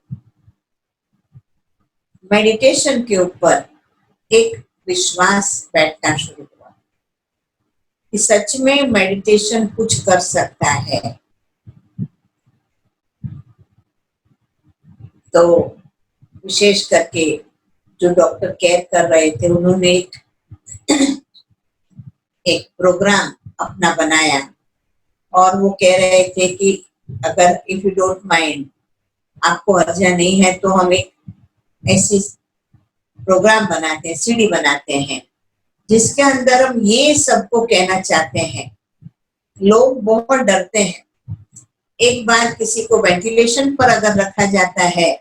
मेडिटेशन के ऊपर एक विश्वास बैठना शुरू हुआ कि सच में मेडिटेशन कुछ कर सकता है। तो विशेष करके जो डॉक्टर केयर कर रहे थे, उन्होंने एक प्रोग्राम अपना बनाया, और वो कह रहे थे कि अगर इफ यू डोंट माइंड, आपको अर्जा नहीं है, तो हम एक ऐसी प्रोग्राम बनाते हैं, सीडी बनाते हैं, जिसके अंदर हम ये सबको कहना चाहते हैं। लोग बहुत डरते हैं। एक बार किसी को वेंटिलेशन पर अगर रखा जाता है,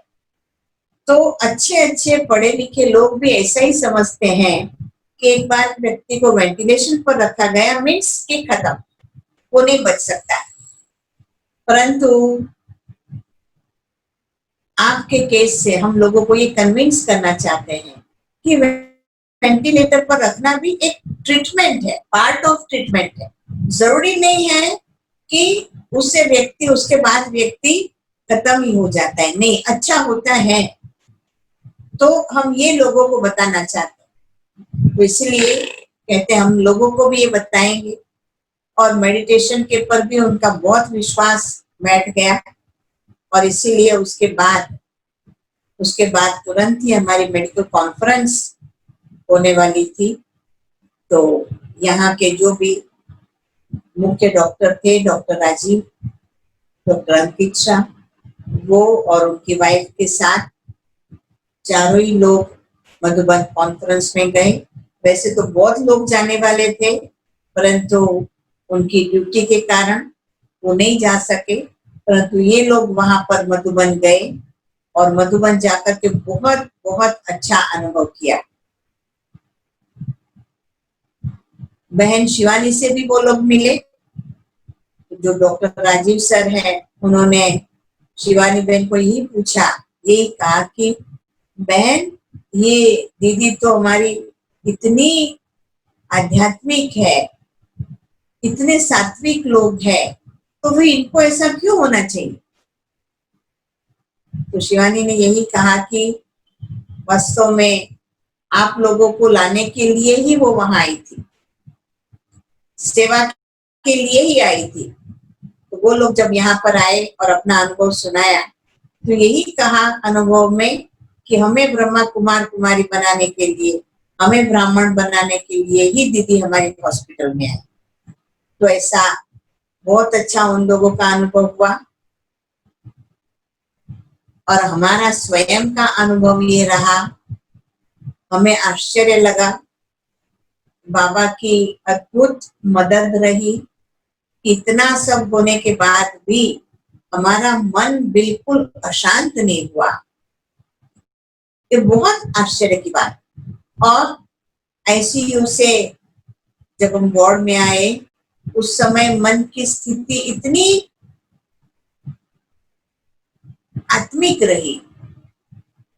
तो अच्छे अच्छे पढ़े लिखे लोग भी ऐसा ही समझते हैं कि एक बार व्यक्ति को वेंटिलेशन पर रखा गया मीन्स कि खत्म, वो नहीं बच सकता। परंतु आपके केस से हम लोगों को ये कन्विंस करना चाहते हैं कि वेंटिलेटर पर रखना भी एक ट्रीटमेंट है, पार्ट ऑफ ट्रीटमेंट है। जरूरी नहीं है कि उसके बाद व्यक्ति खत्म ही हो जाता है, नहीं, अच्छा होता है। तो हम ये लोगों को बताना चाहते हैं, तो इसलिए कहते हैं हम लोगों को भी ये बताएंगे। और मेडिटेशन के पर भी उनका बहुत विश्वास बैठ गया, और इसीलिए उसके बाद तुरंत ही हमारी मेडिकल कॉन्फ्रेंस होने वाली थी। तो यहाँ के जो भी मुख्य डॉक्टर थे, डॉक्टर राजीव, डॉक्टर अंकित शाह, वो और उनकी वाइफ के साथ चारों ही लोग मधुबन कॉन्फ्रेंस में गए। वैसे तो बहुत लोग जाने वाले थे, परंतु उनकी ड्यूटी के कारण वो नहीं जा सके। परंतु ये लोग वहां पर मधुबन गए, और मधुबन जाकर के बहुत बहुत अच्छा अनुभव किया। बहन शिवानी से भी वो लोग मिले। जो डॉक्टर राजीव सर है, उन्होंने शिवानी बहन को यही पूछा, यही कहा कि बहन, ये दीदी तो हमारी इतनी आध्यात्मिक है, इतने सात्विक लोग हैं, तो फिर इनको ऐसा क्यों होना चाहिए? तो शिवानी ने यही कहा कि वास्तव में आप लोगों को लाने के लिए ही वो वहां आई थी, सेवा के लिए ही आई थी। तो वो लोग जब यहाँ पर आए और अपना अनुभव सुनाया तो यही कहा अनुभव में कि हमें ब्रह्मा कुमार कुमारी बनाने के लिए, हमें ब्राह्मण बनाने के लिए ही दीदी हमारे हॉस्पिटल में आई। तो ऐसा बहुत अच्छा उन लोगों का अनुभव हुआ। और हमारा स्वयं का अनुभव ये रहा, हमें आश्चर्य लगा, बाबा की अद्भुत मदद रही। इतना सब होने के बाद भी हमारा मन बिल्कुल अशांत नहीं हुआ। ये बहुत आश्चर्य की बात। और आईसीयू से जब हम वार्ड में आए उस समय मन की स्थिति इतनी आत्मिक रही,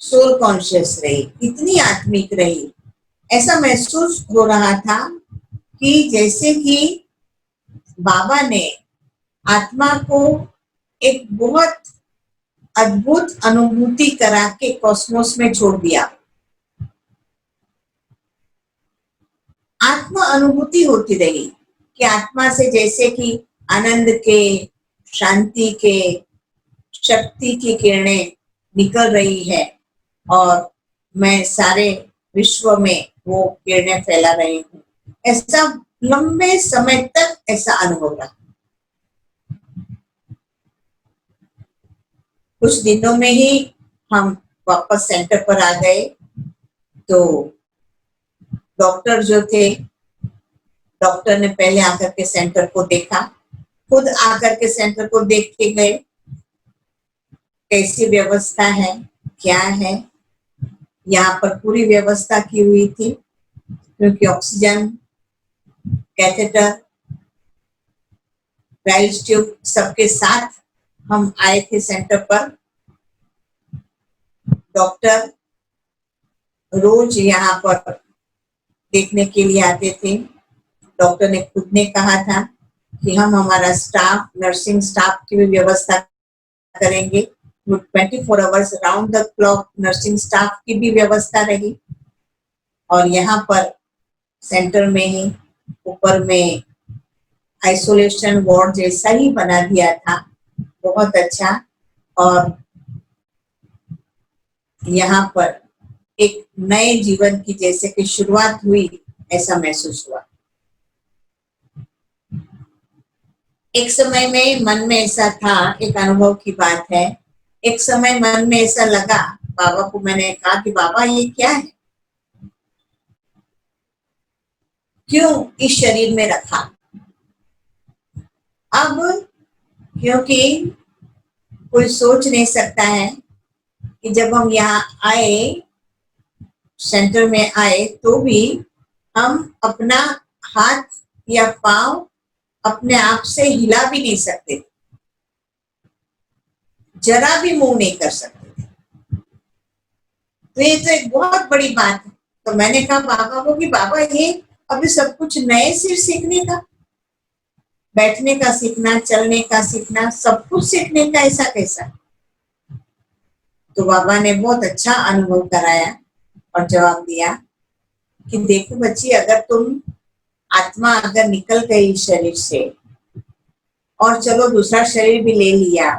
सोल कॉन्शियस रही, इतनी आत्मिक रही, ऐसा महसूस हो रहा था कि जैसे कि बाबा ने आत्मा को एक बहुत अद्भुत अनुभूति करा के कॉस्मोस में छोड़ दिया। आत्मा अनुभूति होती रही कि आत्मा से जैसे कि आनंद के, शांति के, शक्ति की किरणें निकल रही है और मैं सारे विश्व में वो किरणें फैला रही हूँ। ऐसा लंबे समय तक ऐसा अनुभव रहा। कुछ दिनों में ही हम वापस सेंटर पर आ गए। तो डॉक्टर जो थे, डॉक्टर ने पहले आकर के सेंटर को देखा, खुद आकर के सेंटर को देख के गए, कैसी व्यवस्था है, क्या है। यहाँ पर पूरी व्यवस्था की हुई थी क्योंकि ऑक्सीजन, कैथेटर, राइल्स ट्यूब सबके साथ हम आए थे सेंटर पर। डॉक्टर रोज यहाँ पर देखने के लिए आते थे। डॉक्टर ने खुद ने कहा था कि हम हमारा स्टाफ, नर्सिंग स्टाफ की भी व्यवस्था करेंगे। 24 hours round the clock nursing staff की भी व्यवस्था रही। और यहाँ पर सेंटर में ही ऊपर में आइसोलेशन वार्ड जैसा ही बना दिया था, बहुत अच्छा। और यहाँ पर एक नए जीवन की जैसे कि शुरुआत हुई, ऐसा महसूस हुआ। एक समय में मन में ऐसा था, एक अनुभव की बात है, एक समय मन में ऐसा लगा, बाबा को मैंने कहा कि बाबा ये क्या है, क्यों इस शरीर में रखा। अब क्योंकि कोई सोच नहीं सकता है कि जब हम यहाँ आए, सेंटर में आए, तो भी हम अपना हाथ या पांव अपने आप से हिला भी नहीं सकते थे, जरा भी मूव नहीं कर सकते थे। तो ये तो एक बहुत बड़ी बात है। तो मैंने कहा बाबा को कि बाबा ये अभी सब कुछ नए सिर सीखने का, बैठने का सीखना, चलने का सीखना, सब कुछ सीखने का, ऐसा कैसा। तो बाबा ने बहुत अच्छा अनुभव कराया और जवाब दिया कि देखो बच्ची, अगर तुम आत्मा अगर निकल गई शरीर से और चलो दूसरा शरीर भी ले लिया,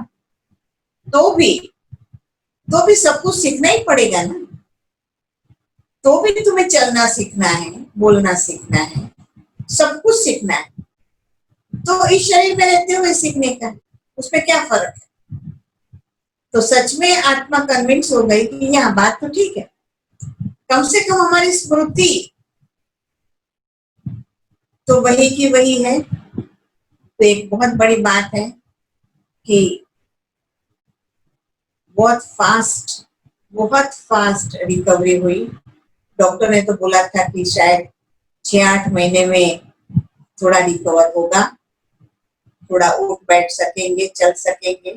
तो भी सब कुछ सीखना ही पड़ेगा ना। तो भी तुम्हें चलना सीखना है, बोलना सीखना है, सब कुछ सीखना है। तो इस शरीर में रहते हुए सीखने का, उसमें क्या फर्क है। तो सच में आत्मा कन्विंस हो गई कि यह बात तो ठीक है, कम से कम हमारी स्मृति तो वही की वही है। तो एक बहुत बड़ी बात है कि बहुत फास्ट रिकवरी हुई। डॉक्टर ने तो बोला था कि शायद 6-8 महीने में थोड़ा रिकवर होगा, थोड़ा उठ बैठ सकेंगे, चल सकेंगे,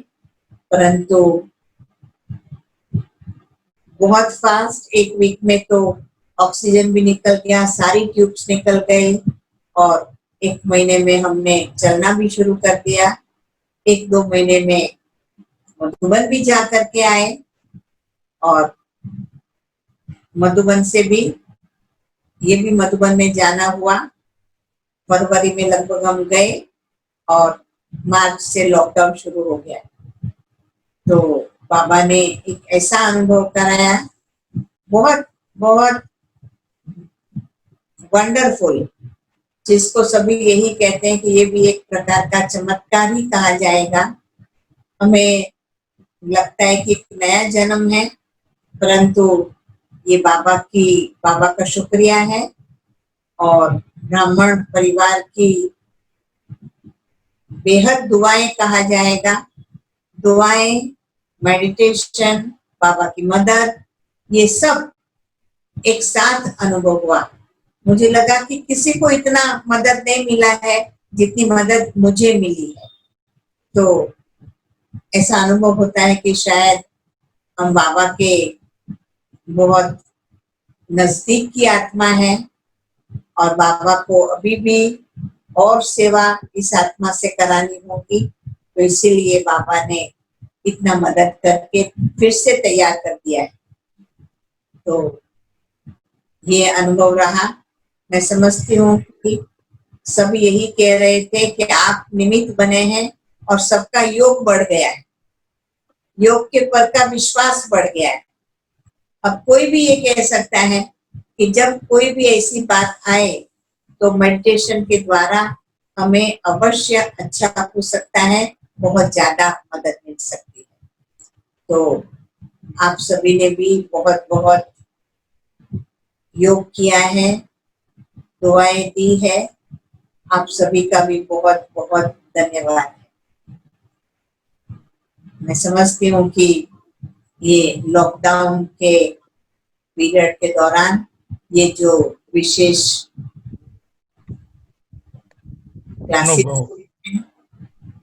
परंतु बहुत फास्ट 1 वीक में तो ऑक्सीजन भी निकल गया, सारी ट्यूब्स निकल गए और 1 महीने में हमने चलना भी शुरू कर दिया। 1-2 महीने में मधुबन भी जा करके आए और मधुबन से भी ये भी मधुबन में जाना हुआ। फरवरी में लगभग हम गए और मार्च से लॉकडाउन शुरू हो गया। तो बाबा ने एक ऐसा अनुभव कराया, बहुत बहुत वंडरफुल, जिसको सभी यही कहते हैं कि ये भी एक प्रकार का चमत्कार ही कहा जाएगा। हमें लगता है कि एक नया जन्म है, परंतु ये बाबा का शुक्रिया है और ब्राह्मण परिवार की बेहद दुआएं कहा जाएगा। दुआएं, मेडिटेशन, बाबा की मदद, ये सब एक साथ अनुभव हुआ। मुझे लगा कि किसी को इतना मदद नहीं मिला है जितनी मदद मुझे मिली है। तो ऐसा अनुभव होता है कि शायद हम बाबा के बहुत नजदीक की आत्मा है और बाबा को अभी भी और सेवा इस आत्मा से करानी होगी। तो इसीलिए बाबा ने इतना मदद करके फिर से तैयार कर दिया है। तो ये अनुभव रहा। मैं समझती हूँ कि सब यही कह रहे थे कि आप निमित्त बने हैं और सबका योग बढ़ गया है, योग के पर का विश्वास बढ़ गया है। अब कोई भी ये कह सकता है कि जब कोई भी ऐसी बात आए तो मेडिटेशन के द्वारा हमें अवश्य अच्छा हो सकता है, बहुत ज्यादा मदद मिल सकती है। तो आप सभी ने भी बहुत बहुत योग किया है, दुआएं दी है। आप सभी का भी बहुत बहुत धन्यवाद है। मैं समझती हूँ कि ये लॉकडाउन के पीरियड के दौरान ये जो विशेष क्लासेस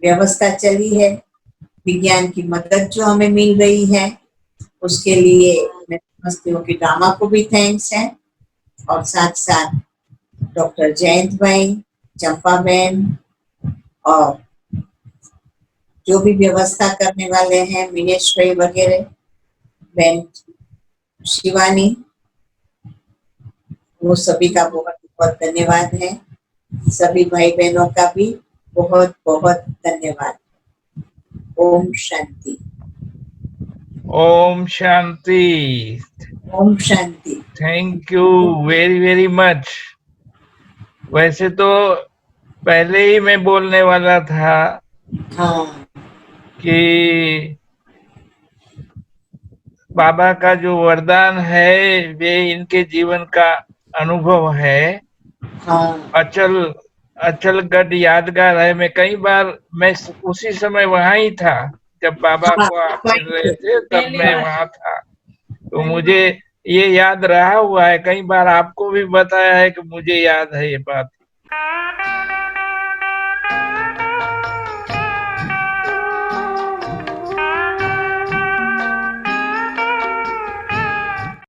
व्यवस्था चली है, विज्ञान की मदद जो हमें मिल रही है, उसके लिए मैं समझती हूँ कि ड्रामा को भी थैंक्स है और साथ साथ डॉक्टर जयंत भाई, चंपा बहन और जो भी व्यवस्था करने वाले हैं, मिनेश भाई वगैरह, बहन शिवानी, वो सभी का बहुत बहुत धन्यवाद है। सभी भाई बहनों का भी बहुत बहुत धन्यवाद। ओम शांति। ओम शांति। ओम शांति। Thank you very very much. वैसे तो पहले ही मैं बोलने वाला था हाँ कि बाबा का जो वरदान है वे इनके जीवन का अनुभव है। हाँ अचल अचल गढ़ यादगार है। मैं उसी समय वहां ही था जब बाबा हाँ, को आप मिल रहे थे, तब मैं वहां था। तो मुझे ये याद रहा हुआ है, कई बार आपको भी बताया है कि मुझे याद है ये बात।